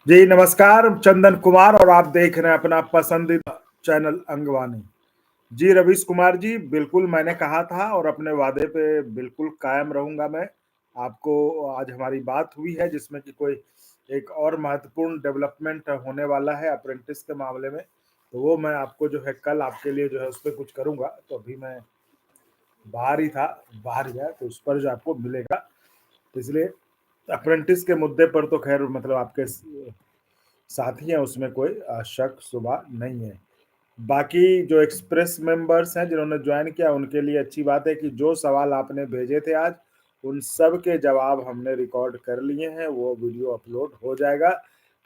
जी नमस्कार, चंदन कुमार और आप देख रहे हैं अपना पसंदीदा चैनल अंगवानी। जी रवीश कुमार जी, बिल्कुल मैंने कहा था और अपने वादे पे बिल्कुल कायम रहूँगा मैं। आपको आज हमारी बात हुई है जिसमें कि कोई एक और महत्वपूर्ण डेवलपमेंट होने वाला है अप्रेंटिस के मामले में, तो वो मैं आपको जो है कल आपके लिए जो है उस पे कुछ करूँगा। तो अभी मैं बाहर ही था, बाहर गया तो उस पर जो आपको मिलेगा। तो इसलिए अप्रेंटिस के मुद्दे पर तो खैर मतलब आपके साथी हैं उसमें कोई शक शुबा नहीं है। बाकी जो एक्सप्रेस मेंबर्स हैं जिन्होंने ज्वाइन किया उनके लिए अच्छी बात है कि जो सवाल आपने भेजे थे आज, उन सब के जवाब हमने रिकॉर्ड कर लिए हैं, वो वीडियो अपलोड हो जाएगा।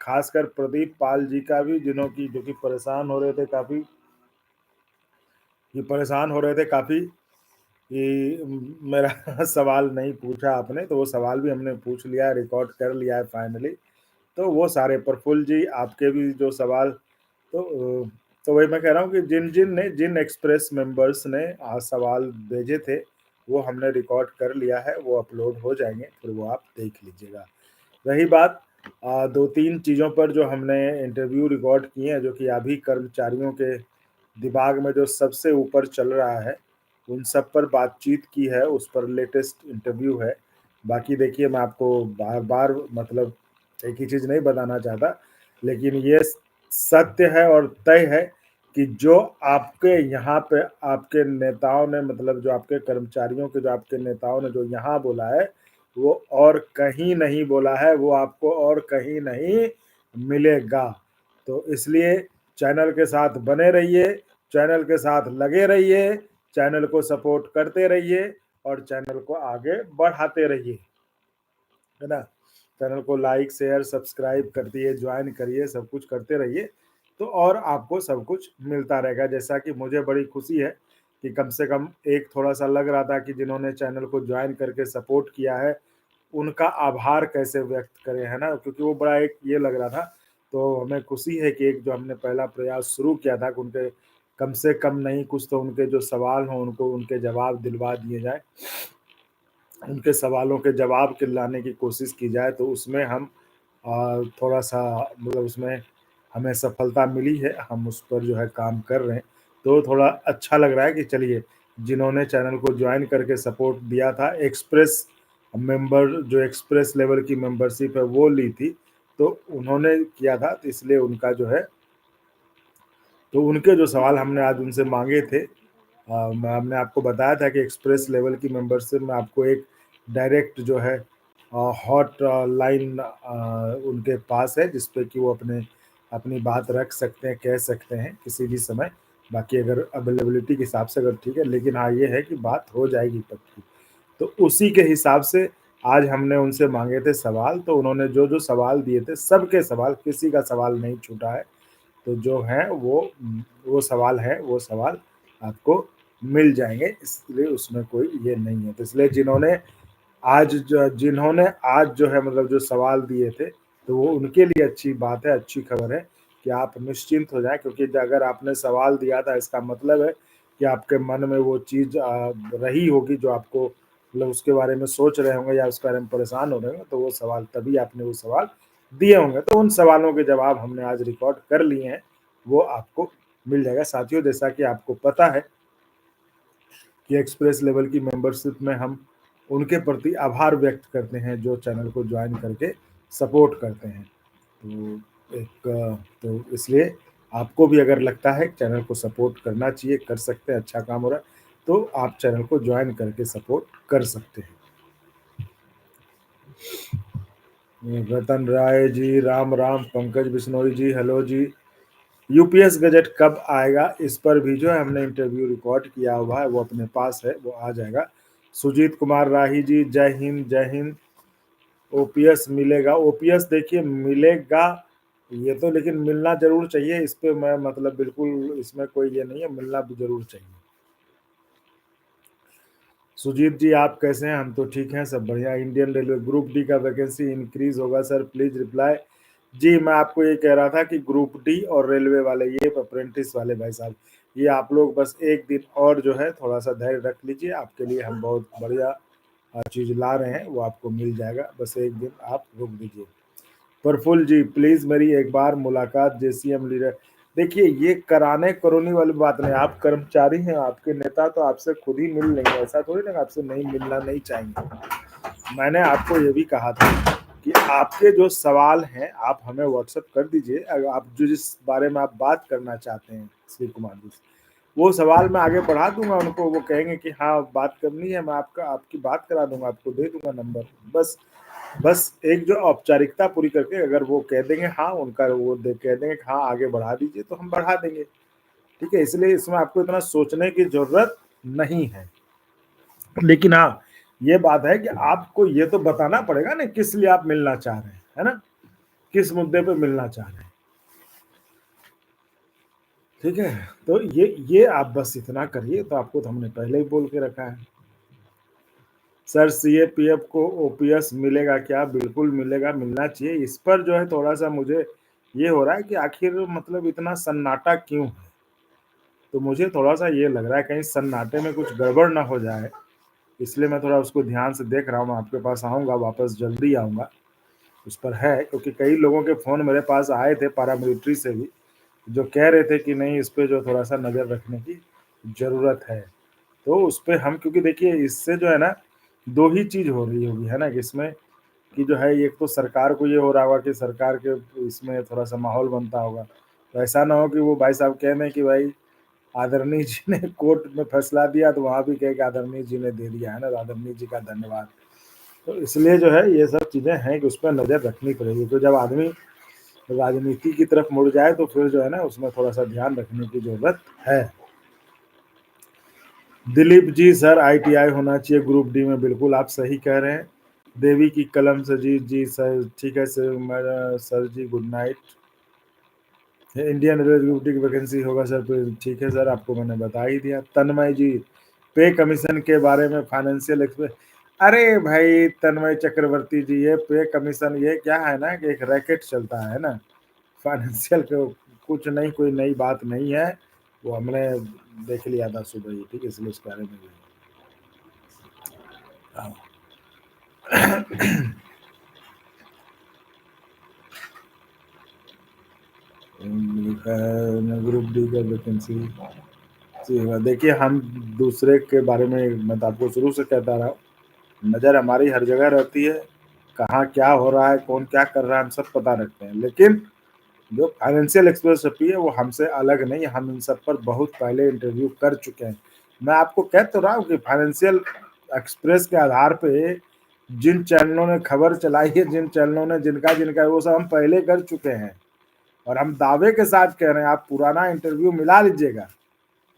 खासकर प्रदीप पाल जी का भी जो कि परेशान हो रहे थे काफ़ी, कि मेरा सवाल नहीं पूछा आपने, तो वो सवाल भी हमने पूछ लिया है, रिकॉर्ड कर लिया है फाइनली। तो वो सारे प्रफुल्ल जी आपके भी जो सवाल तो तो वही मैं कह रहा हूँ कि जिन एक्सप्रेस मेंबर्स ने आज सवाल भेजे थे वो हमने रिकॉर्ड कर लिया है, वो अपलोड हो जाएंगे, फिर वो आप देख लीजिएगा। रही बात दो तीन चीज़ों पर जो हमने इंटरव्यू रिकॉर्ड किए हैं जो कि अभी कर्मचारियों के दिमाग में जो सबसे ऊपर चल रहा है, उन सब पर बातचीत की है, उस पर लेटेस्ट इंटरव्यू है। बाकी देखिए मैं आपको बार बार मतलब एक ही चीज़ नहीं बताना चाहता, लेकिन ये सत्य है और तय है कि जो आपके यहाँ पे आपके नेताओं ने मतलब जो आपके कर्मचारियों के जो आपके नेताओं ने जो यहाँ बोला है, वो और कहीं नहीं बोला है, वो आपको और कहीं नहीं मिलेगा। तो इसलिए चैनल के साथ बने रहिए, चैनल के साथ लगे रहिए, चैनल को सपोर्ट करते रहिए और चैनल को आगे बढ़ाते रहिए, है ना? चैनल को लाइक, शेयर, सब्सक्राइब कर दिए, ज्वाइन करिए, सब कुछ करते रहिए, तो और आपको सब कुछ मिलता रहेगा। जैसा कि मुझे बड़ी खुशी है कि कम से कम एक थोड़ा-सा लग रहा था कि जिन्होंने चैनल को ज्वाइन करके सपोर्ट किया है, उनका आभार कैसे व्यक्त करें, है ना? क्योंकि वो बड़ा एक ये लग रहा था, तो हमें खुशी है कि एक जो हमने पहला प्रयास शुरू किया था कि उनके कम से कम नहीं कुछ तो उनके जो सवाल हों, उनको उनके जवाब दिलवा दिए जाएँ। उनके सवालों के जवाब के लाने की कोशिश की जाए, तो उसमें हम थोड़ा-सा मतलब उसमें हमें सफलता मिली है, हम उस पर जो है काम कर रहे हैं। तो थोड़ा अच्छा लग रहा है कि चलिए, जिन्होंने चैनल को जॉइन करके सपोर्ट दिया था, जो एक्सप्रेस लेवल की मेंबरशिप है वो ली थी, तो उन्होंने किया था, तो इसलिए उनका जो है तो उनके जो सवाल हमने आज उनसे माँगे थे, हमने आपको बताया था कि एक्सप्रेस लेवल की मेंबरशिप में आपको एक डायरेक्ट जो है हॉट लाइन उनके पास है जिस पे कि वो अपनी बात रख सकते हैं, कह सकते हैं किसी भी समय। बाकी अगर अवेलेबिलिटी के हिसाब से अगर ठीक है, लेकिन हाँ, ये है कि बात हो जाएगी पक्की। तो उसी के हिसाब से आज हमने उनसे माँगे थे सवाल, तो उन्होंने जो-जो सवाल दिए थे, सबके सवाल, किसी का सवाल नहीं छूटा है। तो जो है वो सवाल है, वो सवाल आपको मिल जाएँगे, इसलिए उसमें कोई ये नहीं है। तो इसलिए जिन्होंने आज जो है मतलब जो सवाल दिए थे, तो वो उनके लिए अच्छी बात है, अच्छी खबर है कि आप निश्चिंत हो जाएँ, क्योंकि अगर आपने सवाल दिया था इसका मतलब है कि आपके मन में वो चीज़ रही होगी जो आपको मतलब उसके बारे में सोच रहे होंगे या उसके बारे में परेशान हो रहे होंगे, तो वो सवाल तभी आपने वो सवाल दिए होंगे। तो उन सवालों के जवाब हमने आज रिकॉर्ड कर लिए हैं, वो आपको मिल जाएगा। साथियों, जैसा कि आपको पता है कि एक्सप्रेस लेवल की मेंबरशिप में हम उनके प्रति आभार व्यक्त करते हैं जो चैनल को ज्वाइन करके सपोर्ट करते हैं। तो इसलिए आपको भी अगर लगता है चैनल को सपोर्ट करना चाहिए, कर सकते हैं, अच्छा काम हो रहा है, तो आप चैनल को ज्वाइन करके सपोर्ट कर सकते हैं। रतन राय जी, राम राम। पंकज बिश्नोई जी, हेलो जी। यूपीएस गजट कब आएगा, इस पर भी जो है हमने इंटरव्यू रिकॉर्ड किया हुआ है, वो अपने पास है, वो आ जाएगा। सुजीत कुमार राही जी, जय हिंद, जय हिंद। ओपीएस मिलेगा, ओपीएस देखिए मिलेगा, ये तो लेकिन मिलना जरूर चाहिए, इस पे मैं मतलब बिल्कुल इसमें कोई ये नहीं है, मिलना भी जरूर चाहिए। सुजीत जी आप कैसे हैं? हम तो ठीक हैं, सब बढ़िया। इंडियन रेलवे ग्रुप डी का वैकेंसी इंक्रीज होगा सर, प्लीज रिप्लाई। जी मैं आपको ये कह रहा था कि ग्रुप डी और रेलवे वाले ये अप्रेंटिस वाले भाई साहब, ये आप लोग बस एक दिन और जो है थोड़ा सा धैर्य रख लीजिए, आपके लिए हम बहुत बढ़िया चीज़ ला रहे हैं, वो आपको मिल जाएगा, बस एक दिन आप रुक दीजिए। प्रफुल्ल जी प्लीज मेरी एक बार मुलाकात जेसीएम लीडर। देखिए ये कराने करोनी वाली बात नहीं, आप कर्मचारी हैं, आपके नेता तो आपसे खुद ही मिल लेंगे, ऐसा थोड़ी ना आपसे नहीं मिलना नहीं चाहेंगे। मैंने आपको ये भी कहा था कि आपके जो सवाल हैं आप हमें व्हाट्सएप कर दीजिए, अगर आप जो जिस बारे में आप बात करना चाहते हैं श्री कुमार जी से, वो सवाल मैं आगे बढ़ा दूंगा उनको, वो कहेंगे कि हाँ बात करनी है, मैं आपका आपकी बात करा दूंगा, आपको दे दूंगा नंबर। बस बस एक जो औपचारिकता पूरी करके अगर वो कह देंगे हाँ, उनका वो कह देंगे कि हाँ आगे बढ़ा दीजिए, तो हम बढ़ा देंगे। ठीक है, इसलिए इसमें आपको इतना सोचने की जरूरत नहीं है। लेकिन हाँ ये बात है कि आपको ये तो बताना पड़ेगा ना किस लिए आप मिलना चाह रहे हैं, है ना, किस मुद्दे पे मिलना चाह रहे हैं। ठीक है, तो ये आप बस इतना करिए, तो आपको तो हमने पहले ही बोल के रखा है। सर सीएपीएफ को ओपीएस मिलेगा क्या? बिल्कुल मिलेगा, मिलना चाहिए। इस पर जो है थोड़ा सा मुझे ये हो रहा है कि आखिर मतलब इतना सन्नाटा क्यों है, तो मुझे थोड़ा सा ये लग रहा है कहीं सन्नाटे में कुछ गड़बड़ ना हो जाए, इसलिए मैं थोड़ा उसको ध्यान से देख रहा हूँ। मैं आपके पास आऊँगा, वापस जल्दी आऊँगा उस पर है, क्योंकि कई लोगों के फ़ोन मेरे पास आए थे पैरामिलिट्री से भी, जो कह रहे थे कि नहीं इस पे जो थोड़ा सा नज़र रखने की ज़रूरत है। तो उस पे हम, क्योंकि देखिए इससे जो है ना दो ही चीज़ हो रही होगी, है ना, कि इसमें कि जो है एक तो सरकार को ये हो रहा होगा कि सरकार के इसमें थोड़ा सा माहौल बनता होगा, तो ऐसा ना हो कि वो भाई साहब कह दें कि भाई आदरणीय जी ने कोर्ट में फैसला दिया तो वहाँ भी कहे कि आदरणीय जी ने दे दिया, है ना, तो आदरणीय जी का धन्यवाद। तो इसलिए जो है ये सब चीज़ें हैं कि उस पर नज़र रखनी पड़ेगी, तो जब आदमी राजनीति की तरफ मुड़ जाए तो फिर जो है ना उसमें थोड़ा सा ध्यान रखने की जरूरत है। दिलीप जी सर आईटीआई होना चाहिए ग्रुप डी में, बिल्कुल आप सही कह रहे हैं। देवी की कलम से जी जी सर, ठीक है सर, सर जी good night. Indian railway group D की वैकेंसी होगा सर, फिर ठीक है सर, आपको मैंने बता ही दिया। तन्मय जी पे कमीशन के बारे में फाइनेंशियल एक्सपर्ट, अरे भाई तन्मय चक्रवर्ती जी ये पे कमीशन ये क्या है ना कि एक रैकेट चलता है ना, फाइनेंशियल को कुछ नहीं, कोई नई बात नहीं है, वो हमने देख लिया था सुबह ही, ठीक है, इसलिए उस बारे में हाँ। ग्रुप डी का वैकेंसी जी हाँ, देखिए हम दूसरे के बारे में, मैं तो आपको शुरू से कहता रहा हूँ, नज़र हमारी हर जगह रहती है, कहाँ क्या हो रहा है, कौन क्या कर रहा है, हम सब पता रखते हैं। लेकिन जो फाइनेंशियल एक्सप्रेस छपी है वो हमसे अलग नहीं है, हम इन सब पर बहुत पहले इंटरव्यू कर चुके हैं। मैं आपको कह तो रहा हूँ कि फाइनेंशियल एक्सप्रेस के आधार पे जिन चैनलों ने खबर चलाई है, जिन चैनलों ने जिनका जिनका वो सब हम पहले कर चुके हैं, और हम दावे के साथ कह रहे हैं आप पुराना इंटरव्यू मिला लीजिएगा,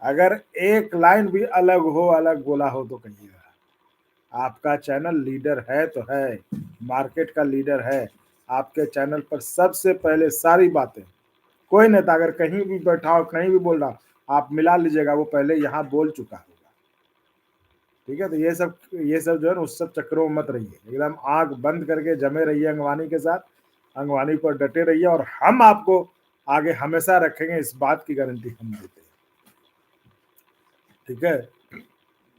अगर एक लाइन भी अलग हो, अलग बोला हो तो कहिएगा। आपका चैनल लीडर है तो है, मार्केट का लीडर है, आपके चैनल पर सबसे पहले सारी बातें, कोई नेता अगर कहीं भी बैठा हो, कहीं भी बोल रहा, आप मिला लीजिएगा वो पहले यहाँ बोल चुका होगा। ठीक है, तो ये सब जो है ना उस सब चक्करों में मत रहिए, एकदम आंख बंद करके जमे रहिए अंगवानी के साथ, अंगवानी पर डटे रहिए, और हम आपको आगे हमेशा रखेंगे, इस बात की गारंटी हम देते हैं। ठीक है,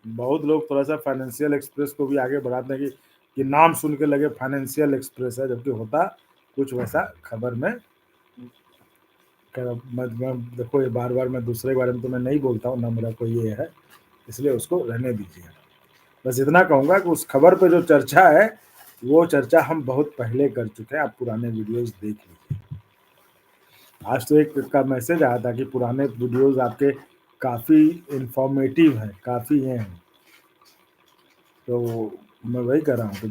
बहुत लोग थोड़ा सा फाइनेंशियल एक्सप्रेस को भी आगे बढ़ाते हैं कि नाम सुन के लगे फाइनेंशियल एक्सप्रेस है, जबकि होता कुछ वैसा खबर में देखो, ये बार बार मैं दूसरे के बारे में तो मैं नहीं बोलता हूँ ना, मेरा कोई ये है, इसलिए उसको रहने दीजिए। बस इतना कहूँगा कि उस खबर पे जो चर्चा है वो चर्चा हम बहुत पहले कर चुके हैं, आप पुराने वीडियोस देख लीजिए। आज तो एक का मैसेज आया था कि पुराने वीडियोस आपके काफ़ी इंफॉर्मेटिव हैं, काफ़ी हैं, तो मैं वही कर रहा हूँ कि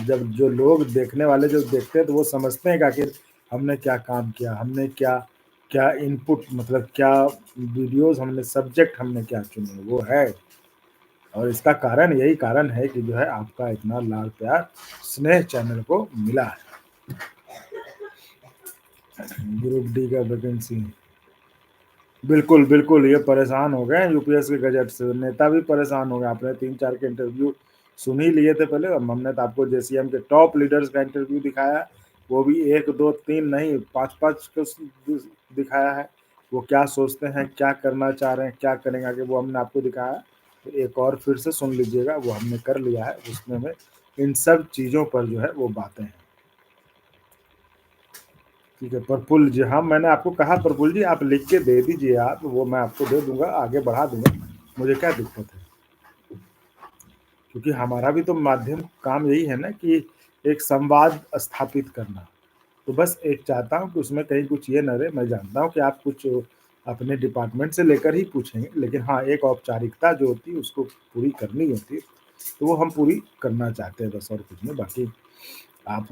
जब जो लोग देखने वाले जो देखते हैं तो वो समझते हैं कि आखिर हमने क्या काम किया, हमने क्या क्या इनपुट, मतलब क्या वीडियोस हमने, सब्जेक्ट हमने क्या चुने, वो है। और इसका कारण यही कारण है कि जो है आपका इतना लाड़ प्यार स्नेह चैनल को मिला है। ग्रुप डी का वैकेंसी, बिल्कुल बिल्कुल, ये परेशान हो गए यूपीएस के गजट से, नेता भी परेशान हो गए। आपने 3-4 के इंटरव्यू सुन ही लिए थे पहले, हमने तो आपको जेसीएम के टॉप लीडर्स का इंटरव्यू दिखाया, वो भी 1 2 3 नहीं, 5 5 को दिखाया है। वो क्या सोचते हैं, क्या करना चाह रहे हैं, क्या करेंगे आगे, वो हमने आपको दिखाया। तो एक और फिर से सुन लीजिएगा, वो हमने कर लिया है, उसमें में इन सब चीज़ों पर जो है वो बातें हैं। ठीक है, प्रफुल्ल जी, हाँ, मैंने आपको कहा प्रफुल्ल जी आप लिख के दे दीजिए आप, वो मैं आपको दे दूँगा, आगे बढ़ा दूँगा, मुझे क्या दिक्कत है? क्योंकि हमारा भी तो माध्यम काम यही है ना कि एक संवाद स्थापित करना। तो बस एक चाहता हूँ कि उसमें कहीं कुछ ये ना रहे, मैं जानता हूँ कि आप कुछ अपने डिपार्टमेंट से लेकर ही पूछेंगे, लेकिन हाँ, एक औपचारिकता जो होती है उसको पूरी करनी होती है, तो वो हम पूरी करना चाहते हैं बस और कुछ नहीं। बाकी आप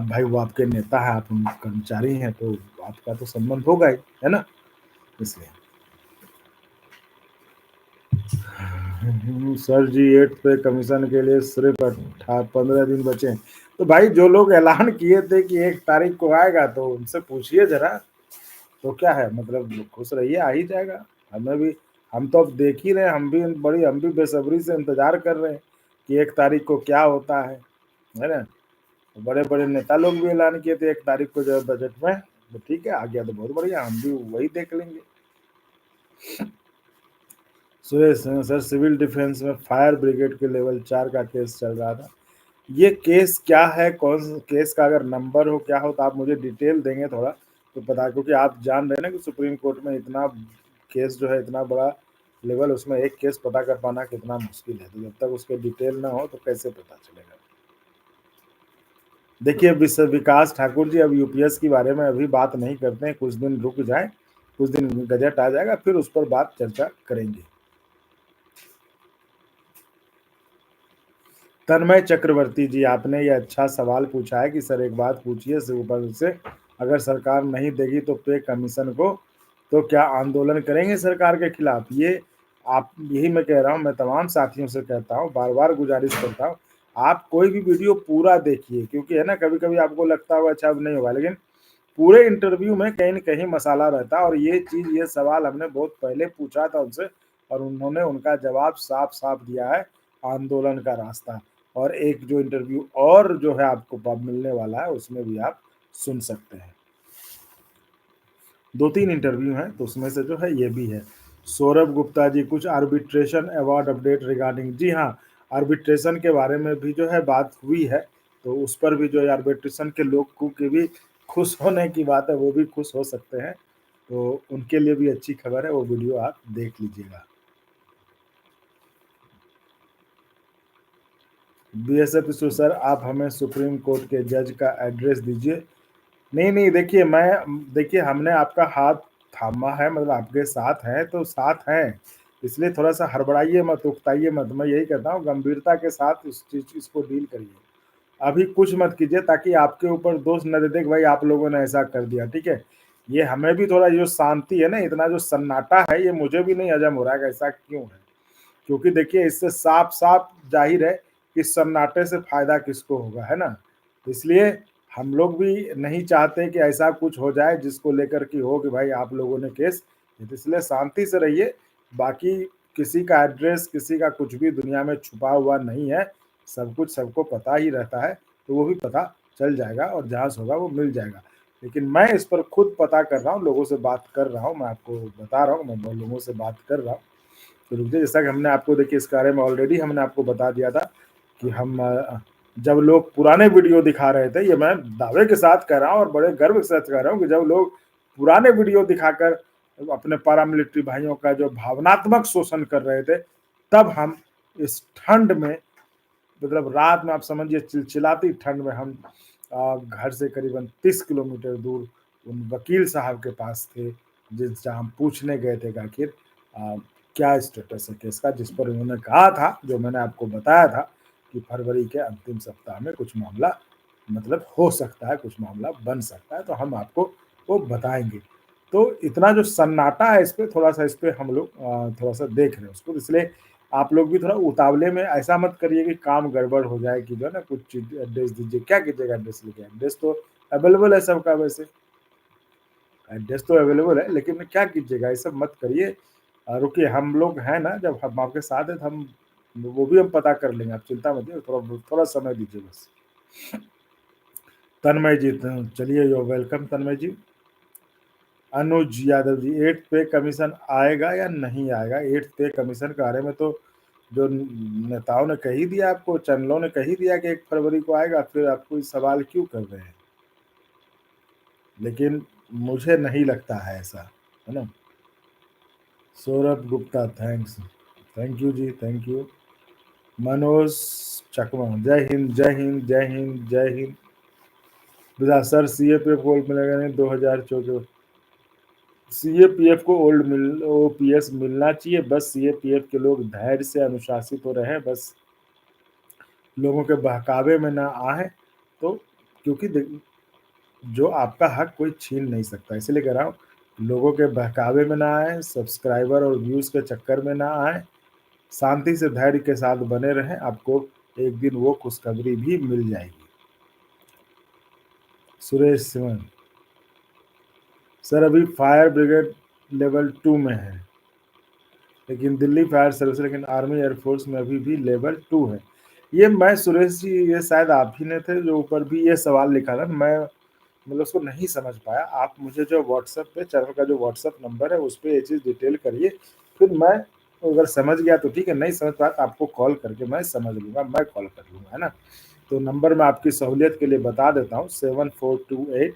भाई वो आपके नेता हैं, आप उन कर्मचारी हैं, तो आपका तो संबंध होगा ही, है ना? इसलिए। सर जी 8th पे कमीशन के लिए सिर्फ 15 दिन बचे हैं। तो भाई जो लोग ऐलान किए थे कि 1 तारीख को आएगा तो उनसे पूछिए ज़रा, तो क्या है मतलब खुश रहिए, आ ही जाएगा। हमें भी हम तो अब देख ही रहे हैं, हम भी बेसब्री से इंतज़ार कर रहे हैं कि 1 तारीख को क्या होता है ना? बड़े-बड़े नेता लोग भी ऐलान किए थे 1 तारीख को जो है बजट में, तो ठीक है, आ गया तो बहुत बढ़िया, हम भी वही देख लेंगे। सुरेश सर सिविल डिफेंस में फायर ब्रिगेड के लेवल 4 का केस चल रहा था। ये केस क्या है? कौन केस का अगर नंबर हो, क्या हो तो आप मुझे डिटेल देंगे थोड़ा तो पता, क्योंकि आप जान रहे हैं ना कि सुप्रीम कोर्ट में इतना केस जो है इतना बड़ा लेवल, उसमें एक केस पता कर पाना कितना मुश्किल है, तो जब तक उसके डिटेल ना हो तो कैसे पता चलेगा? देखिए विकास ठाकुर जी, अब यूपीएस के बारे में अभी बात नहीं करते हैं, कुछ दिन रुक जाए, कुछ दिन गजट आ जाएगा फिर उस पर बात चर्चा करेंगे। तन्मय चक्रवर्ती जी, आपने ये अच्छा सवाल पूछा है कि सर एक बात पूछिए से ऊपर से, अगर सरकार नहीं देगी तो पे कमीशन को तो क्या आंदोलन करेंगे सरकार के खिलाफ? ये आप यही मैं कह रहा हूँ, मैं तमाम साथियों से कहता हूँ, बार-बार गुज़ारिश करता हूँ, आप कोई भी वीडियो पूरा देखिए, क्योंकि है ना कभी-कभी आपको लगता होगा अच्छा अब नहीं होगा, लेकिन पूरे इंटरव्यू में कहीं न कहीं मसाला रहता है, और ये चीज़ ये सवाल हमने बहुत पहले पूछा था उनसे और उन्होंने उनका जवाब साफ-साफ दिया है, आंदोलन का रास्ता। और एक जो इंटरव्यू और जो है आपको मिलने वाला है उसमें भी आप सुन सकते हैं। 2-3 इंटरव्यू हैं तो उसमें से जो है ये भी है। सौरभ गुप्ता जी, कुछ आर्बिट्रेशन अवार्ड अपडेट रिगार्डिंग, जी हाँ, आर्बिट्रेशन के बारे में भी जो है बात हुई है, तो उस पर भी जो है आर्बिट्रेशन के लोग को के भी खुश होने की बात है, वो भी खुश हो सकते हैं। तो उनके लिए भी अच्छी खबर है, वो वीडियो आप देख लीजिएगा। बीएसएफ ईश्वर सर, आप हमें सुप्रीम कोर्ट के जज का एड्रेस दीजिए। नहीं, नहीं, देखिए हमने आपका हाथ थामा है, मतलब आपके साथ हैं, तो साथ हैं। इसलिए थोड़ा-सा हड़बड़ाइए मत, उकताइए मत। मैं यही कहता हूँ गंभीरता के साथ इस चीज़ इसको डील करिए। अभी कुछ मत कीजिए ताकि आपके ऊपर दोष न दे दे कि भाई आप लोगों ने ऐसा कर दिया, ठीक है? ये हमें भी थोड़ा जो शांति है ना, इतना जो सन्नाटा है, ये मुझे भी नहीं हज़म हो रहा है कि ऐसा क्यों है? क्योंकि देखिए इससे साफ-साफ ज़ाहिर है कि सन्नाटे से फ़ायदा किसको होगा, है ना? इसलिए हम लोग भी नहीं चाहते कि ऐसा कुछ हो जाए जिसको लेकर के हो कि भाई आप लोगों ने केस, तो इसलिए शांति से रहिए। बाकी किसी का एड्रेस, किसी का कुछ भी दुनिया में छुपा हुआ नहीं है। सब कुछ सबको पता ही रहता है, तो वो भी पता चल जाएगा और जहाँ से होगा वो मिल जाएगा। लेकिन मैं इस पर खुद पता कर रहा हूँ, लोगों से बात कर रहा हूँ, मैं आपको बता रहा हूँ, मैं बहुत लोगों से बात कर रहा हूँ। तो रुक जाइए, जैसा कि हमने आपको देखिए इस बारे में ऑलरेडी हमने आपको बता दिया था कि हम जब लोग पुराने वीडियो दिखा रहे थे, ये मैं दावे के साथ कह रहा हूँ और बड़े गर्व के साथ कह रहा हूँ कि जब लोग पुराने वीडियो दिखाकर अपने पारामिलिट्री भाइयों का जो भावनात्मक शोषण कर रहे थे, तब हम इस ठंड में, मतलब रात में आप समझिए चिलचिलाती ठंड में हम घर से करीबन 30 किलोमीटर दूर उन वकील साहब के पास थे, जहाँ हम पूछने गए थे कि आखिर अ, क्या स्टेटस है केस का, जिस पर उन्होंने कहा था, जो मैंने आपको बताया था कि फरवरी के अंतिम सप्ताह में कुछ मामला मतलब हो सकता है, कुछ मामला बन सकता है, तो हम आपको वो बताएँगे। तो इतना जो सन्नाटा है इस पे, थोड़ा-सा इस पे हम लोग थोड़ा-सा देख रहे हैं उसको, इसलिए आप लोग भी थोड़ा उतावले में ऐसा मत करिए कि काम गड़बड़ हो जाए कि जो है ना कुछ चीज़ एड्रेस दीजिए, क्या कीजिएगा एड्रेस लेके? एड्रेस तो अवेलेबल है सबका वैसे, एड्रेस तो अवेलेबल है, लेकिन क्या कीजिएगा, ये सब मत करिए। रुकिए, हम लोग हैं ना, जब हम आपके साथ हैं तो हम वो भी हम पता कर लेंगे, आप चिंता मत कीजिए, थोड़ा थोड़ा समय दीजिए बस। तन्मय जी, चलिए, you are welcome Tanmay ji. Anuj Yadav ji, 8th pay commission आएगा या नहीं आएगा? 8th पे कमीशन के बारे में तो जो नेताओं ने कह ही दिया आपको, चैनलों ने कह ही दिया कि 1 फरवरी को आएगा, फिर आप कोई सवाल क्यों कर रहे हैं? लेकिन मुझे नहीं लगता है ऐसा, है ना? Saurabh Gupta, thanks. Thank you जी, थैंक यू। मनोज चकमा, जय हिंद, जय हिंद, जय हिंद, जय हिंद। सर सीएपीएफ को ओल्ड मिलेगा नहीं 2024? सीएपीएफ को ओल्ड मिल ओपीएस मिलना चाहिए, बस सीएपीएफ के लोग धैर्य से अनुशासित हो रहे हैं, बस लोगों के बहकावे में ना आए। तो क्योंकि जो आपका हक कोई छीन नहीं सकता, इसलिए कह रहा हूँ लोगों के बहकावे में ना आए, सब्सक्राइबर और व्यूज के चक्कर में ना आए, शांति से धैर्य के साथ बने रहें, आपको एक दिन वो खुशखबरी भी मिल जाएगी। सुरेश सिमन, सर अभी फायर ब्रिगेड लेवल 2 में है, लेकिन दिल्ली फायर सर्विस, लेकिन आर्मी एयरफोर्स में अभी भी लेवल 2 है। ये मैं सुरेश जी, ये शायद आप ही ने थे जो ऊपर भी ये सवाल लिखा था, मैं मतलब उसको नहीं समझ पाया। आप मुझे जो व्हाट्सएप पे चैनल का जो व्हाट्सएप नंबर है उस पर ये चीज़ डिटेल करिए, फिर मैं अगर समझ गया तो ठीक है, नहीं समझ पाया तो आपको कॉल करके मैं समझ लूँगा, मैं कॉल कर लूँगा, है ना? तो नंबर मैं आपकी सहूलियत के लिए बता देता हूँ, 7428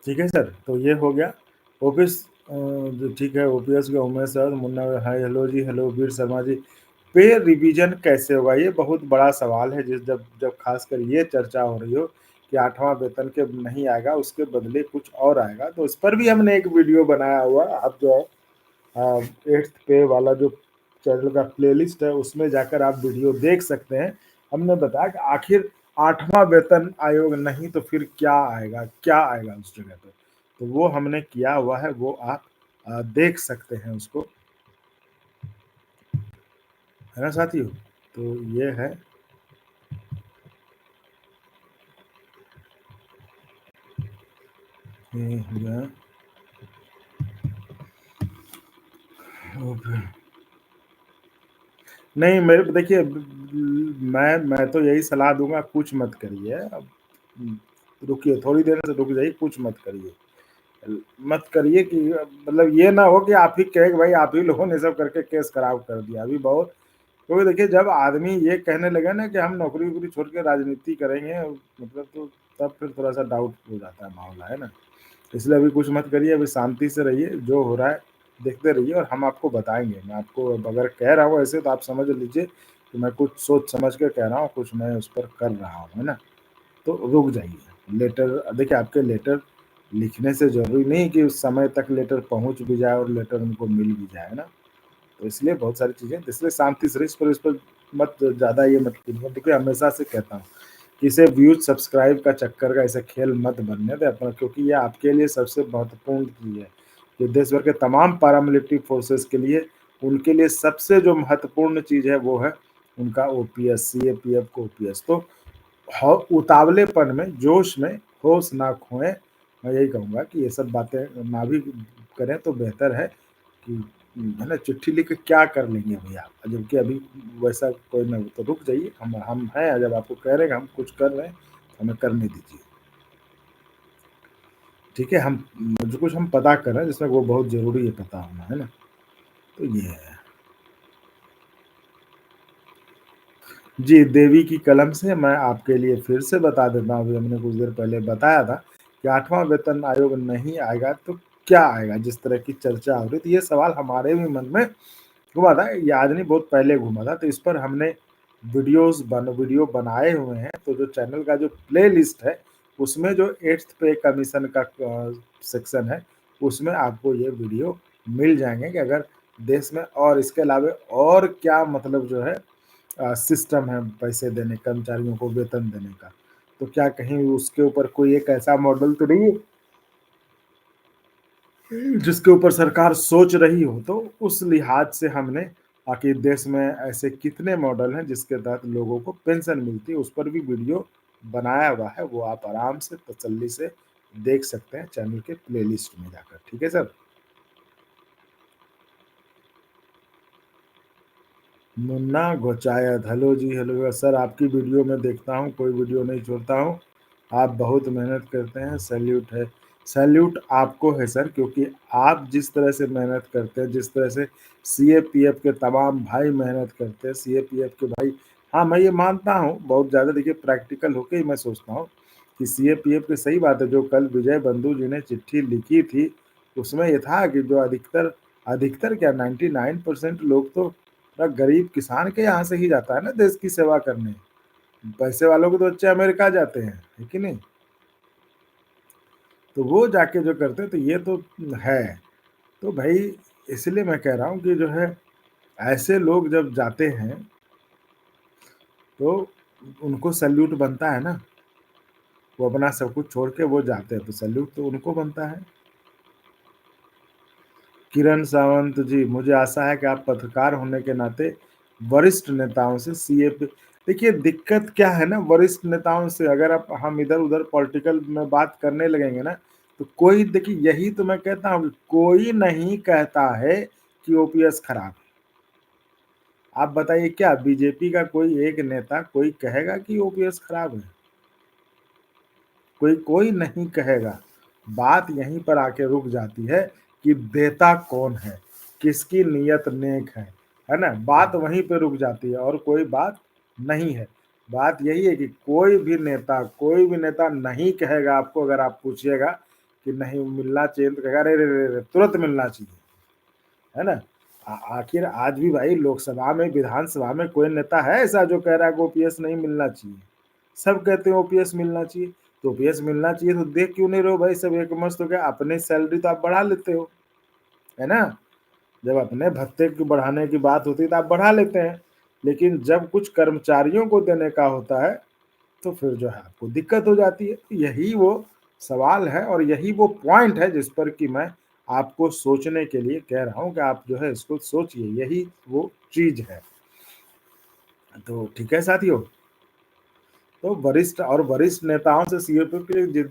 ठीक है सर, तो ये हो गया। ऑफिस जो ठीक है, ओपीएस के उमेश सर, मुन्ना, हाय, हेलो जी, हेलो वीर शर्मा जी। पे रिवीजन कैसे होगा? ये बहुत बड़ा सवाल है, जिस जब जब खासकर ये चर्चा हो रही हो कि 8वां वेतन के नहीं आएगा, उसके बदले कुछ और आएगा, तो इस पर भी हमने एक वीडियो बनाया हुआ है। आप जो है 8th पे वाला जो चैनल का प्लेलिस्ट है उसमें जाकर आप वीडियो देख सकते हैं। हमने बताया कि आखिर 8वां वेतन आयोग नहीं तो फिर क्या आएगा, क्या आएगा उस जगह पे। तो वो हमने किया हुआ है, वो आप देख सकते हैं उसको, है ना साथियों? तो ये है। ये हो गया। नहीं, मेरे देखिए, मैं तो यही सलाह दूँगा, कुछ मत करिए। अब रुकिए, थोड़ी देर से रुक जाइए, कुछ मत करिए। मत करिए कि मतलब ये ना हो कि आप ही कहें कि भाई आप ही लोगों ने सब करके केस खराब कर दिया। अभी बहुत, क्योंकि देखिए जब आदमी ये कहने लगे ना कि हम नौकरी-वोकरी छोड़ के राजनीति करेंगे, मतलब तो तब फिर थोड़ा-सा डाउट हो जाता है मामला, है ना? इसलिए अभी कुछ मत करिए, अभी शांति से रहिए, जो हो रहा है देखते रहिए और हम आपको बताएँगे। मैं आपको अब अगर कह रहा हूँ ऐसे तो आप समझ लीजिए कि मैं कुछ सोच समझ के कह रहा हूँ, कुछ मैं उस पर कर रहा हूँ, है ना? तो रुक जाइए। लेटर देखिए, आपके लेटर लिखने से ज़रूरी नहीं कि उस समय तक लेटर पहुँच भी जाए और लेटर उनको मिल भी जाए, है ना? तो इसलिए बहुत सारी चीज़ें, इसलिए शांति से रहिए, इस पर मत ज़्यादा ये मत कीजिए। देखिए हमेशा से कहता हूँ कि इसे व्यूज़ सब्सक्राइब का चक्कर का ऐसा खेल मत बनने दें अपना, क्योंकि ये आपके लिए सबसे महत्वपूर्ण चीज़ है। कि देश भर के तमाम पैरामिलिट्री फोर्सेस के लिए, उनके लिए सबसे जो महत्वपूर्ण चीज़ है वो है उनका ओपीएस, सीएपीएफ को ओपीएस। तो हौ उतावलेपन में, जोश में होश ना खोएँ। मैं यही कहूँगा कि ये सब बातें ना भी करें तो बेहतर है कि, है ना, चिट्ठी लिख के क्या कर लेंगे भैया? जबकि अभी वैसा कोई ना हो तो रुक जाइए, हम हैं, जब आपको कह रहे हैं कि हम कुछ कर रहे हैं, तो हमें करने दीजिए। ठीक है? हम जो कुछ हम पता कर रहे हैं जिसमें वो बहुत ज़रूरी है पता होना, है ना? तो ये है। जी, देवी की कलम से मैं आपके लिए फिर से बता देता हूँ, अभी हमने कुछ देर पहले बताया था कि 8वां वेतन आयोग नहीं आएगा तो क्या आएगा? जिस तरह की चर्चा हो रही थी, ये सवाल हमारे भी मन में घुमा था, ये आज नहीं बहुत पहले घूमा था, तो इस पर हमने वीडियो बनाए हुए हैं। तो जो चैनल का जो प्लेलिस्ट है, उसमें जो 8th पे कमीशन का सेक्शन है, उसमें आपको ये वीडियो मिल जाएँगे कि अगर देश में और इसके अलावा और क्या मतलब जो है सिस्टम है पैसे देने, कर्मचारियों को वेतन देने का। तो क्या कहीं उसके ऊपर कोई एक ऐसा मॉडल तो नहीं है जिसके ऊपर सरकार सोच रही हो? तो उस लिहाज से हमने आखिर देश में ऐसे कितने मॉडल हैं जिसके तहत लोगों को पेंशन मिलती है, उस पर भी वीडियो बनाया हुआ है। वो आप आराम से तसल्ली से देख सकते हैं चैनल के प्लेलिस्ट में जाकर। ठीक है सर? मुन्ना घोचायत, हेलो जी, हेलो सर, आपकी वीडियो मैं देखता हूँ, कोई वीडियो नहीं छोड़ता हूँ। आप बहुत मेहनत करते हैं, सैल्यूट है। सैल्यूट आपको है सर, क्योंकि आप जिस तरह से मेहनत करते हैं, जिस तरह से सीएपीएफ के तमाम भाई मेहनत करते हैं, सीएपीएफ के भाई हाँ, मैं ये मानता हूँ बहुत ज़्यादा, देखिए प्रैक्टिकल होके ही मैं सोचता हूँ कि सीएपीएफ की सही बात है, जो कल विजय बंधु जी ने चिट्ठी लिखी थी, उसमें ये था कि जो अधिकतर अधिकतर क्या 99% लोग तो गरीब किसान के यहाँ से ही जाता है ना देश की सेवा करने। पैसे वालों के तो बच्चे अमेरिका जाते हैं, है कि नहीं? तो वो जाके जो करते हैं तो ये तो है। तो भाई इसलिए मैं कह रहा हूँ कि जो है ऐसे लोग जब जाते हैं तो उनको सैल्यूट बनता है ना, वो अपना सब कुछ छोड़ के वो जाते हैं तो सैल्यूट तो उनको बनता है। किरण सावंत जी, मुझे आशा है कि आप पत्रकार होने के नाते वरिष्ठ नेताओं से सीएपी, देखिए दिक्कत क्या है ना, वरिष्ठ नेताओं से अगर आप हम इधर-उधर पॉलिटिकल में बात करने लगेंगे ना, तो कोई देखिए यही तो मैं कहता हूँ कोई नहीं कहता है कि ओपीएस खराब है। आप बताइए क्या बीजेपी का कोई एक नेता कोई कहेगा कि ओपीएस खराब है? कोई कोई नहीं कहेगा। बात यहीं पर आके रुक जाती है कि देता कौन है, किसकी नीयत नेक है ना? बात वहीं पे रुक जाती है और कोई बात नहीं है। बात यही है कि कोई भी नेता नहीं कहेगा आपको, अगर आप पूछिएगा कि नहीं मिलना चाहिए तो कहेगा अरे रे रे रे! तुरंत मिलना चाहिए, है ना? आखिर आज भी भाई लोकसभा में, विधानसभा में कोई नेता है ऐसा जो कह रहा है कि ओपीएस नहीं मिलना चाहिए? सब कहते हैं ओपीएस मिलना चाहिए। तो ओपीएस मिलना चाहिए तो देख क्यों नहीं रहे हो भाई सब एक मस्त हो गया? अपनी सैलरी तो आप बढ़ा लेते हो, है ना? जब अपने भत्ते की बढ़ाने की बात होती है तो आप बढ़ा लेते हैं। लेकिन जब कुछ कर्मचारियों को देने का होता है, तो फिर जो है आपको दिक्कत हो जाती है। तो यही वो सवाल है और यही वो पॉइंट है जिस पर कि मैं आपको सोचने के लिए कह रहा हूँ कि आप जो है इसको सोचिए, यही वो चीज़ है। तो ठीक है साथियों? तो वरिष्ठ नेताओं से सीएपी के लिए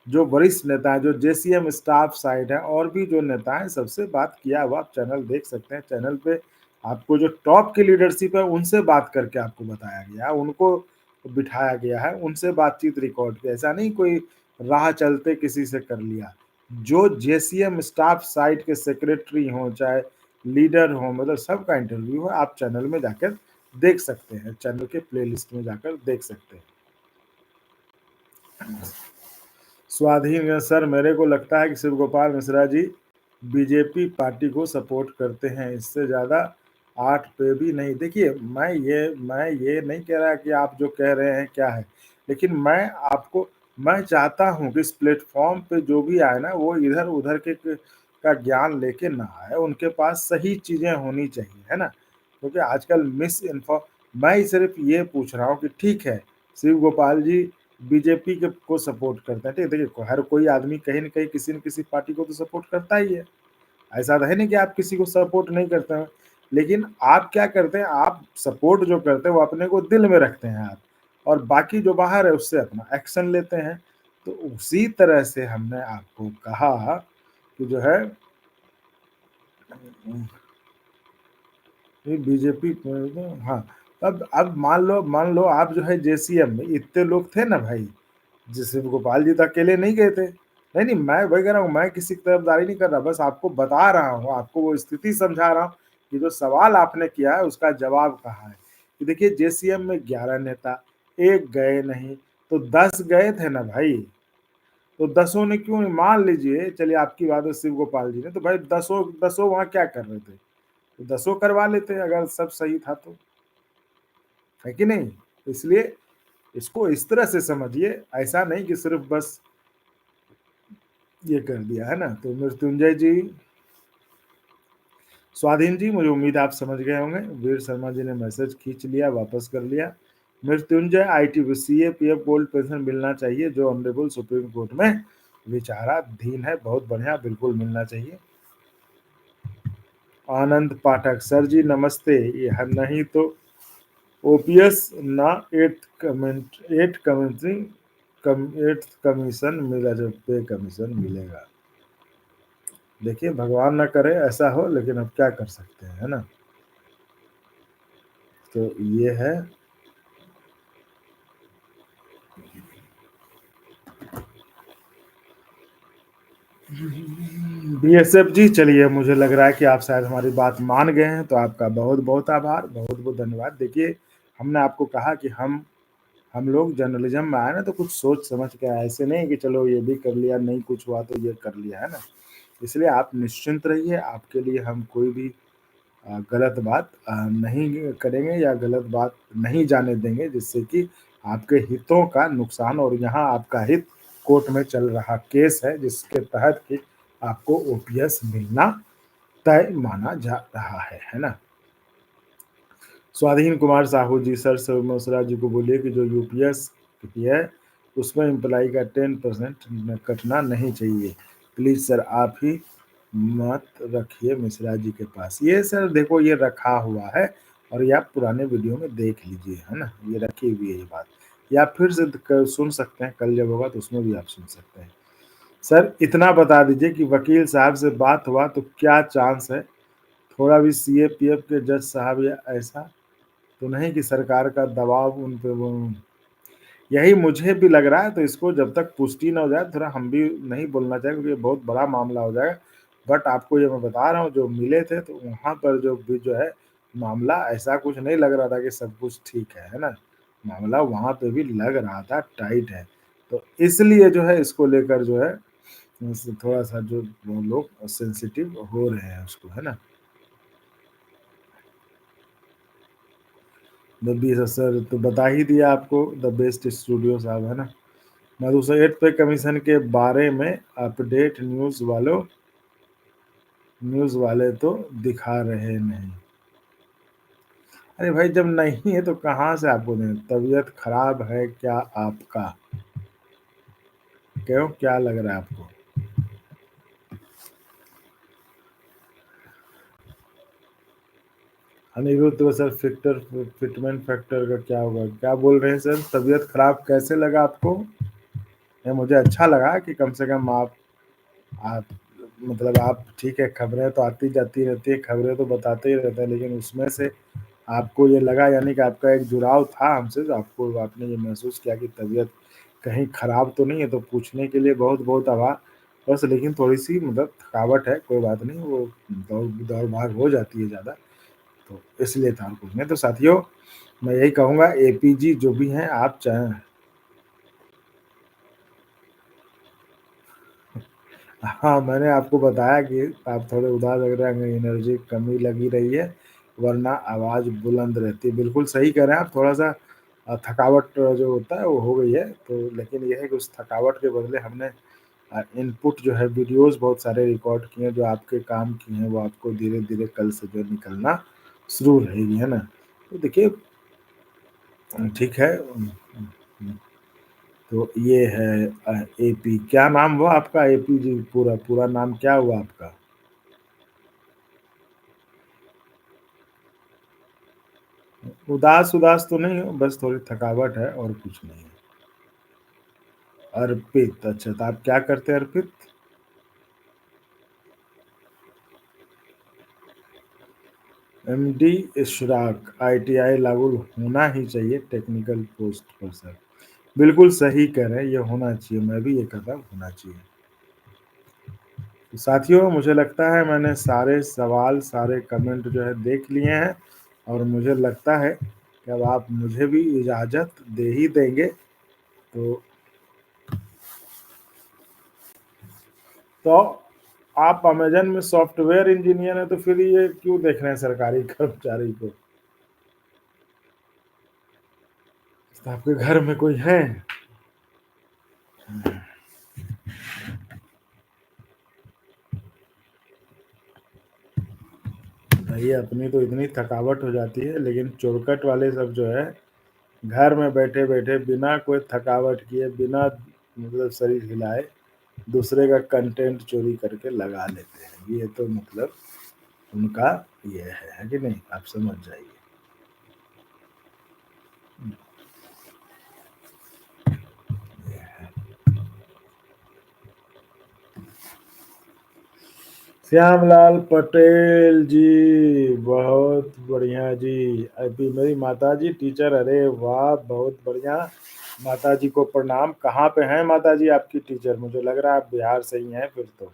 जो वरिष्ठ नेता हैं, जो जेसीएम स्टाफ साइड है और भी जो नेता हैं, सबसे बात किया हुआ आप चैनल देख सकते हैं। चैनल पे आपको जो टॉप की लीडरशिप है उनसे बात करके आपको बताया गया है, उनको बिठाया गया है, उनसे बातचीत रिकॉर्ड की, ऐसा नहीं कोई राह चलते किसी से कर लिया। जो जेसीएम स्टाफ साइड के सेक्रेटरी हों, चाहे लीडर हों, मतलब सबका इंटरव्यू है, आप चैनल में जाकर देख सकते हैं, चैनल के प्लेलिस्ट में जाकर देख सकते हैं। स्वाधीन सर, मेरे को लगता है कि शिव गोपाल मिश्रा जी बीजेपी पार्टी को सपोर्ट करते हैं, इससे ज़्यादा 8 पे भी नहीं। देखिए मैं ये नहीं कह रहा कि आप जो कह रहे हैं क्या है, लेकिन मैं चाहता हूँ कि इस प्लेटफॉर्म पे जो भी आए ना वो इधर उधर के का ज्ञान लेके ना आए, उनके पास सही चीज़ें होनी चाहिए, है ना? क्योंकि आजकल मिस इन्फॉ मैं सिर्फ ये पूछ रहा हूँ कि ठीक है, शिव गोपाल जी बीजेपी के को सपोर्ट करते हैं, ठीक है? देखिए हर कोई आदमी कहीं न कहीं किसी न किसी पार्टी को तो सपोर्ट करता ही है। ऐसा तो है नहीं कि आप किसी को सपोर्ट नहीं करते हैं। लेकिन आप क्या करते हैं, आप सपोर्ट जो करते हैं वो अपने को दिल में रखते हैं आप, और बाकी जो बाहर है उससे अपना एक्शन लेते हैं। तो उसी तरह से हमने आपको कहा कि जो है ये बीजेपी हाँ, अब मान लो आप जो है जेसीएम में इतने लोग थे ना भाई, जैसे गोपाल जी तो अकेले नहीं गए थे। नहीं, नहीं, मैं वही कह रहा हूँ, मैं किसी की तरफदारी नहीं कर रहा, बस आपको बता रहा हूँ, आपको वो स्थिति समझा रहा हूँ कि जो सवाल आपने किया है उसका जवाब कहाँ है। कि देखिए जेसीएम में 11 नेता, 1 गए नहीं, तो 10 गए थे ना भाई, तो दसों ने क्यों नहीं, मान लीजिए चलिए आपकी बात है शिव गोपाल जी ने, तो भाई दसों दसों वहाँ क्या कर रहे थे? तो दसों करवा लेते अगर सब सही था तो, है कि नहीं? इसलिए इसको इस तरह से समझिए, ऐसा नहीं कि सिर्फ बस ये कर दिया, है ना? तो मृत्युंजय जी, स्वाधीन जी, मुझे उम्मीद है आप समझ गए होंगे। वीर शर्मा जी ने मैसेज खींच लिया, वापस कर लिया। Mrityunjay ITB CAPF gold pension मिलना चाहिए जो ऑनरेबल सुप्रीम कोर्ट में विचाराधीन है, बहुत बढ़िया, बिल्कुल मिलना चाहिए। आनंद पाठक, सर जी नमस्ते, यह नहीं तो ओपीएस ना एट्थ कमीशन मिला, जो पे कमीशन मिलेगा। देखिए भगवान ना करे ऐसा हो, लेकिन अब क्या कर सकते हैं, है ना? तो ये है। बीएसएफ जी, चलिए मुझे लग रहा है कि आप शायद हमारी बात मान गए हैं, तो आपका बहुत बहुत आभार, बहुत बहुत धन्यवाद। देखिए हमने आपको कहा कि हम लोग जर्नलिज्म में आए ना तो कुछ सोच समझ के आए, ऐसे नहीं कि चलो ये भी कर लिया, नहीं कुछ हुआ तो ये कर लिया, है ना? इसलिए आप निश्चिंत रहिए, आपके लिए हम कोई भी गलत बात नहीं करेंगे या गलत बात नहीं जाने देंगे जिससे कि आपके हितों का नुकसान, और यहाँ आपका हित कोर्ट में चल रहा केस है जिसके तहत कि आपको ओपीएस मिलना तय माना जा रहा है ना? स्वाधीन कुमार साहू जी, सर मिश्रा जी को बोलिए कि जो यूपीएस की है उसमें एम्प्लॉई का 10% कटना नहीं चाहिए। प्लीज़ सर आप ही मत रखिए मिश्रा जी के पास। ये सर देखो ये रखा हुआ है और ये आप पुराने वीडियो में देख लीजिए, है ना? ये रखी हुई है ये बात। या फिर से सुन सकते हैं, कल जब होगा तो उसमें भी आप सुन सकते हैं। सर इतना बता दीजिए कि वकील साहब से बात हुआ तो क्या चांस है? थोड़ा भी सीएपीएफ के जज साहब या ऐसा तो नहीं कि सरकार का दबाव उन पे वो, यही मुझे भी लग रहा है, तो इसको जब तक पुष्टि ना हो जाए थोड़ा हम भी नहीं बोलना चाहिए क्योंकि ये बहुत बड़ा मामला हो जाएगा। बट आपको ये मैं बता रहा हूँ जो मिले थे तो वहाँ पर जो है मामला ऐसा कुछ नहीं लग रहा था कि सब कुछ ठीक है ना? मामला वहाँ पे भी लग रहा था टाइट है। तो इसलिए जो है इसको लेकर जो है थोड़ा-सा जो वो लोग सेंसिटिव हो रहे हैं उसको, है ना? द बेस्ट सर तो बता ही दिया आपको, द बेस्ट स्टूडियो साहब, है ना? मधुसेठ पे कमीशन के बारे में अपडेट न्यूज़ वाले तो दिखा रहे नहीं। अरे भाई जब नहीं है तो कहाँ से आपको दें? तबीयत खराब है क्या आपका? क्यों, क्या लग रहा है आपको? अनिरुद्ध तो सर फिटमेंट फैक्टर का क्या होगा? क्या बोल रहे हैं सर? तबीयत खराब कैसे लगा आपको? नहीं, मुझे अच्छा लगा कि कम से कम आप मतलब आप ठीक है, खबरें तो आती जाती रहती है, खबरें तो बताते ही रहते हैं, लेकिन उसमें से आपको ये लगा यानी कि आपका एक जुड़ाव था हमसे, तो आपको आपने ये महसूस किया कि तबीयत कहीं खराब तो नहीं है, तो पूछने के लिए बहुत-बहुत आभार। बस लेकिन थोड़ी-सी मतलब थकावट है, कोई बात नहीं, वो दौड़-भाग हो जाती है ज़्यादा, तो इसलिए था और कुछ नहीं। तो साथियों, मैं यही कहूँगा एपीजी जो भी हैं आप चाहें, हाँ, मैंने आपको बताया कि आप थोड़े उदास लग रहे हैं, एनर्जी कमी लगी रही है, वरना आवाज़ बुलंद रहती है। बिल्कुल सही कह रहे हैं आप, थोड़ा-सा थकावट जो होता है वो हो गई है, तो लेकिन ये है कि उस थकावट के बदले हमने इनपुट जो है वीडियोज़ बहुत सारे रिकॉर्ड किए हैं, जो आपके काम की हैं, वो आपको धीरे-धीरे कल से जो निकलना शुरू रहेगी, है ना? तो देखिए ठीक है। तो ये है एपी, क्या नाम हुआ आपका? एपी जी पूरा पूरा नाम क्या हुआ आपका? उदास-उदास तो नहीं हो, बस थोड़ी थकावट है और कुछ नहीं है। अर्पित, अच्छा तो आप क्या करते हैं अर्पित? एमडी इशराक, आईटीआई लागू होना ही चाहिए टेक्निकल पोस्ट पर सर। बिल्कुल सही कह रहे हैं, ये होना चाहिए, मैं भी ये कहता हूँ होना चाहिए। तो साथियों मुझे लगता है मैंने सारे सवाल, सारे कमेंट जो है देख लिए हैं और मुझे लगता है कि अब आप मुझे भी इजाज़त दे ही देंगे। तो तो आप अमेज़न में सॉफ्टवेयर इंजीनियर हैं तो फिर ये क्यों देख रहे हैं सरकारी कर्मचारी को? तो आपके घर में कोई है? भई अपनी तो इतनी थकावट हो जाती है, लेकिन चुरकट वाले सब जो है, घर में बैठे-बैठे बिना कोई थकावट किए, बिना मतलब शरीर हिलाए, दूसरे का कंटेंट चोरी करके लगा लेते हैं। ये तो मतलब उनका ये है कि नहीं? आप समझ जाइए। श्यामलाल पटेल जी, बहुत बढ़िया जी। अभी मेरी माताजी टीचर, अरे वाह! बहुत बढ़िया। माताजी को प्रणाम। कहाँ पे हैं माताजी आपकी टीचर? मुझे लग रहा है आप बिहार से ही हैं फिर तो।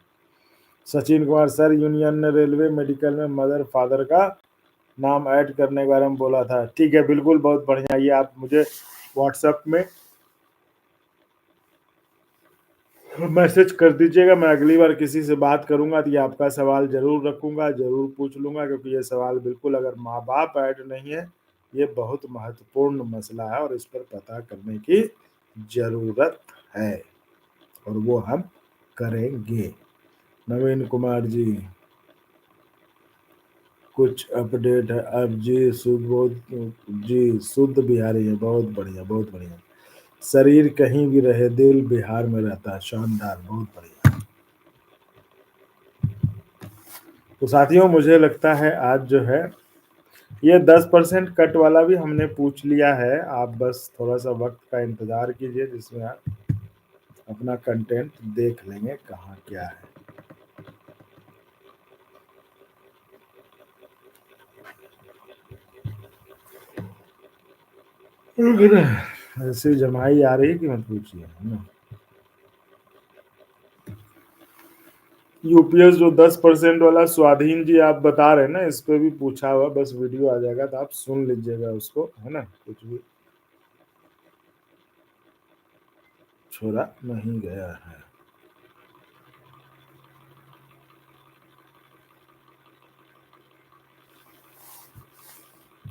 Sachin Kumar sir, union railway medical में मदर फादर का नाम ऐड करने के बारे में बोला था। ठीक है, बिल्कुल, बहुत बढ़िया। ये आप मुझे व्हाट्सएप में मैसेज कर दीजिएगा। मैं अगली बार किसी से बात करूँगा तो ये आपका सवाल ज़रूर रखूँगा, ज़रूर पूछ लूँगा, क्योंकि ये सवाल बिल्कुल, अगर माँ-बाप ऐड नहीं है, ये बहुत महत्वपूर्ण मसला है और इस पर पता करने की ज़रूरत है और वो हम करेंगे। नवीन कुमार जी, कुछ अपडेट है अब जी? सुबोध जी, शुद्ध बिहारी है, बहुत बढ़िया, बहुत बढ़िया। शरीर कहीं भी रहे, दिल बिहार में रहता है, शानदार, बहुत बढ़िया। तो साथियों, मुझे लगता है आज जो है ये 10% कट वाला भी हमने पूछ लिया है। आप बस थोड़ा सा वक्त का इंतजार कीजिए, जिसमें आप अपना कंटेंट देख लेंगे कहाँ क्या है। ऐसी जमाई आ रही कि मत पूछिए, है ना। यूपीएस जो 10% वाला स्वाधीन जी आप बता रहे हैं ना, इस पे भी पूछा हुआ, बस वीडियो आ जाएगा तो आप सुन लीजिएगा उसको, है ना। कुछ भी छोड़ा नहीं गया है।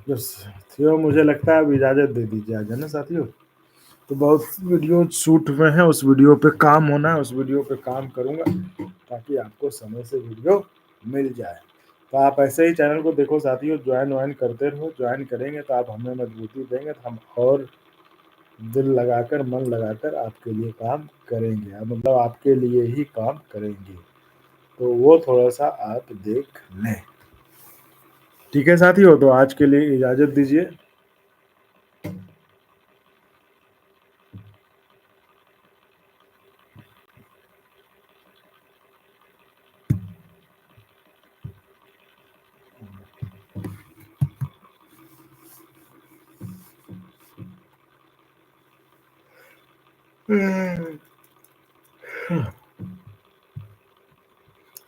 बस साथियों, मुझे लगता है अब इजाजत दे दीजिए आज, है ना साथियों। तो बहुत वीडियो शूट में है, उस वीडियो पे काम होना है, उस वीडियो पे काम करूंगा ताकि आपको समय से वीडियो मिल जाए। तो आप ऐसे ही चैनल को देखो साथियों, ज्वाइन वाइन करते रहो। ज्वाइन करेंगे तो आप हमें मजबूती देंगे, तो हम और दिल लगाकर, मन लगाकर आपके लिए काम करेंगे, मतलब आपके लिए ही काम करेंगे। तो वो थोड़ा सा आप देख लें। ठीक है साथियों, तो आज के लिए इजाजत दीजिए।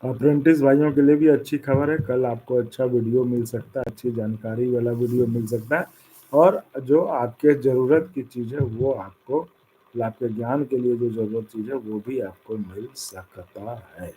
अप्रेंटिस भाइयों के लिए भी अच्छी खबर है, कल आपको अच्छा वीडियो मिल सकता है, अच्छी जानकारी वाला वीडियो मिल सकता है। और जो आपके ज़रूरत की चीज़ है वो आपको, आपके ज्ञान के लिए जो ज़रूरत चीज़ है वो भी आपको मिल सकता है।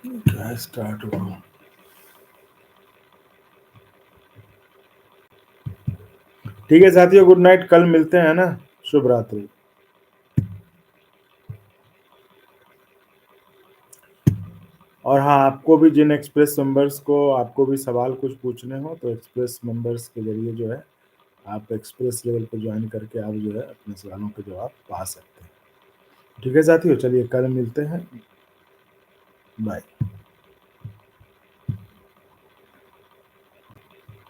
क्या स्टार्ट हुआ? ठीक है साथियों, गुड नाइट, कल मिलते हैं ना। शुभ रात्रि। और हाँ, आपको भी जिन एक्सप्रेस मेंबर्स को, आपको भी सवाल कुछ पूछने हो तो एक्सप्रेस मेंबर्स के जरिए जो है आप एक्सप्रेस लेवल पे ज्वाइन करके आप जो है अपने सवालों के जवाब पा सकते हैं। ठीक है साथियों, चलिए कल मिलते हैं। बाय।